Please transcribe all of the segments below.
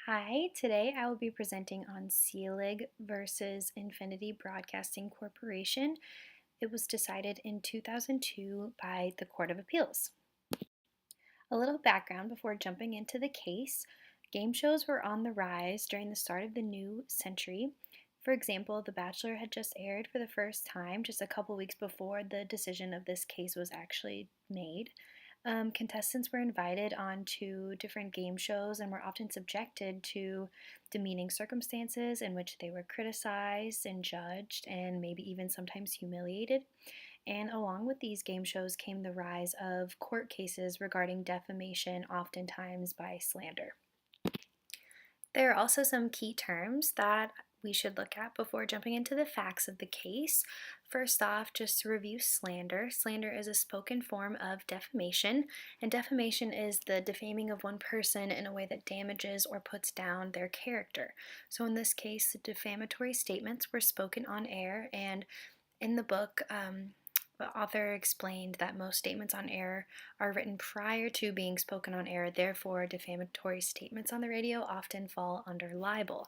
Hi, today I will be presenting on Seelig versus Infinity Broadcasting Corporation. It was decided in 2002 by the Court of Appeals. A little background before jumping into the case. Game shows were on the rise during the start of the new century. For example, The Bachelor had just aired for the first time just a couple weeks before the decision of this case was actually made. Contestants were invited onto different game shows and were often subjected to demeaning circumstances in which they were criticized and judged and maybe even sometimes humiliated. And along with these game shows came the rise of court cases regarding defamation, oftentimes by slander. There are also some key terms that we should look at before jumping into the facts of the case. First off, just to review slander. Slander is a spoken form of defamation, and defamation is the defaming of one person in a way that damages or puts down their character. So in this case, the defamatory statements were spoken on air, and in the book, the author explained that most statements on air are written prior to being spoken on air, therefore, defamatory statements on the radio often fall under libel.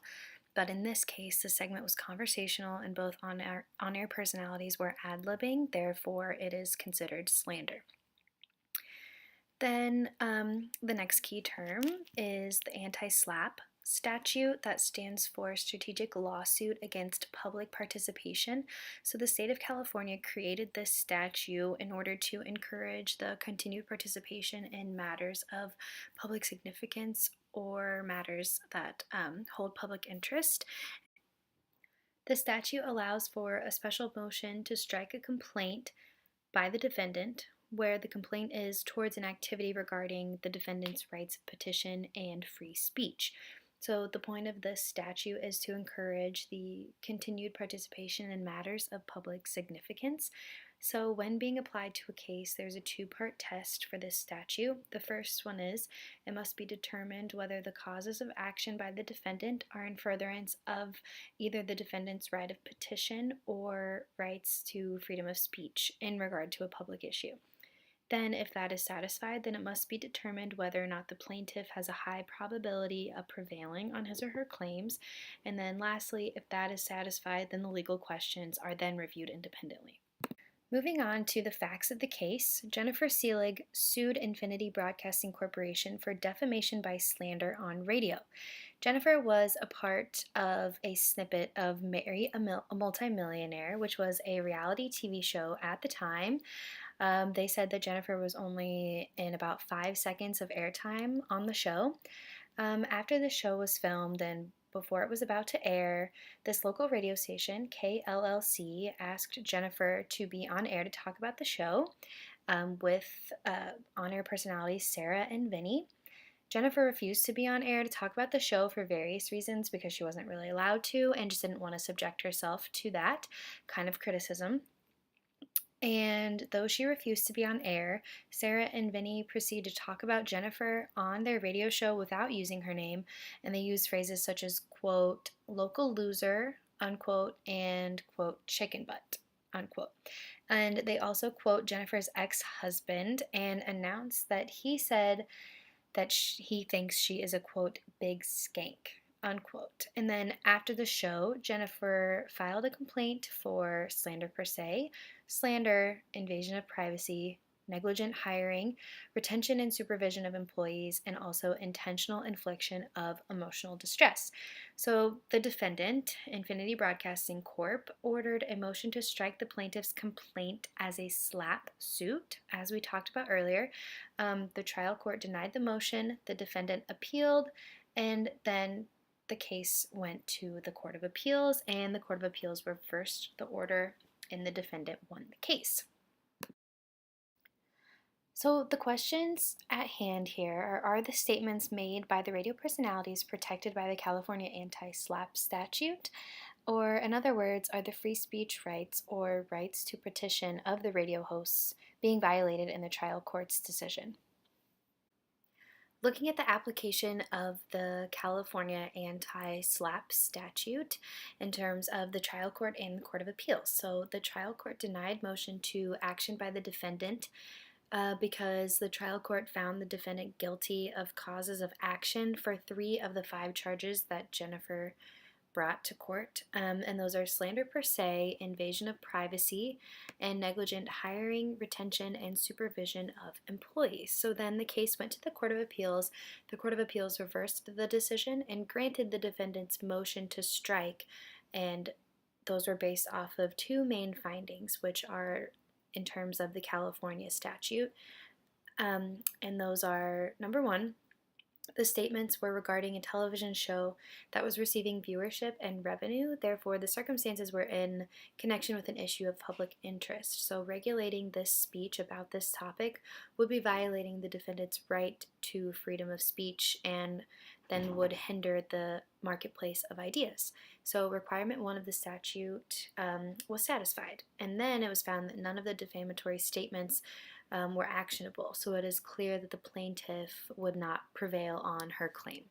But in this case, the segment was conversational and both on-air personalities were ad-libbing, therefore, it is considered slander. Then the next key term is the anti-SLAPP statute. That stands for Strategic Lawsuit Against Public Participation. So the state of California created this statute in order to encourage the continued participation in matters of public significance or matters that hold public interest. The statute allows for a special motion to strike a complaint by the defendant where the complaint is towards an activity regarding the defendant's rights of petition and free speech. So the point of this statute is to encourage the continued participation in matters of public significance. So when being applied to a case, there's a two-part test for this statute. The first one is it must be determined whether the causes of action by the defendant are in furtherance of either the defendant's right of petition or rights to freedom of speech in regard to a public issue. Then, if that is satisfied, then it must be determined whether or not the plaintiff has a high probability of prevailing on his or her claims. And then lastly, if that is satisfied, then the legal questions are then reviewed independently. Moving on to the facts of the case, Jennifer Seelig sued Infinity Broadcasting Corporation for defamation by slander on radio. Jennifer was a part of a snippet of Marry a Multimillionaire, which was a reality TV show at the time. They said that Jennifer was only in about 5 seconds of airtime on the show. After the show was filmed and before it was about to air, this local radio station, KLLC, asked Jennifer to be on air to talk about the show with on-air personalities Sarah and Vinny. Jennifer refused to be on air to talk about the show for various reasons because she wasn't really allowed to and just didn't want to subject herself to that kind of criticism. And though she refused to be on air, Sarah and Vinny proceeded to talk about Jennifer on their radio show without using her name, and they used phrases such as, quote, local loser, unquote, and, quote, chicken butt, unquote. And they also quote Jennifer's ex-husband and announced that he said that he thinks she is a, quote, big skank, unquote. And then after the show, Jennifer filed a complaint for slander per se, slander, invasion of privacy, negligent hiring, retention and supervision of employees, and also intentional infliction of emotional distress. So the defendant, Infinity Broadcasting Corp., ordered a motion to strike the plaintiff's complaint as a SLAPP suit, as we talked about earlier. The trial court denied the motion, the defendant appealed, and then the case went to the Court of Appeals, and the Court of Appeals reversed the order, and the defendant won the case. So the questions at hand here are the statements made by the radio personalities protected by the California anti-SLAPP statute? Or in other words, are the free speech rights or rights to petition of the radio hosts being violated in the trial court's decision? Looking at the application of the California anti-SLAPP statute in terms of the trial court and the Court of Appeals. So the trial court denied motion to action by the defendant because the trial court found the defendant guilty of causes of action for 3 of the 5 charges that Jennifer brought to court. And those are slander per se, invasion of privacy, and negligent hiring, retention, and supervision of employees. So then the case went to the Court of Appeals. The Court of Appeals reversed the decision and granted the defendant's motion to strike. And those were based off of 2 main findings, which are in terms of the California statute. And those are number 1, the statements were regarding a television show that was receiving viewership and revenue. Therefore, the circumstances were in connection with an issue of public interest. So, regulating this speech about this topic would be violating the defendant's right to freedom of speech and then would hinder the marketplace of ideas. So, requirement 1 of the statute was satisfied. And then it was found that none of the defamatory statements were actionable, so it is clear that the plaintiff would not prevail on her claim.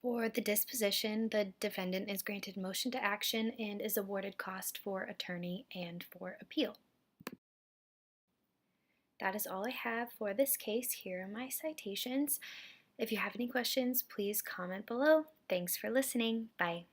For the disposition, the defendant is granted motion to action and is awarded cost for attorney and for appeal. That is all I have for this case. Here are my citations. If you have any questions, please comment below. Thanks for listening. Bye.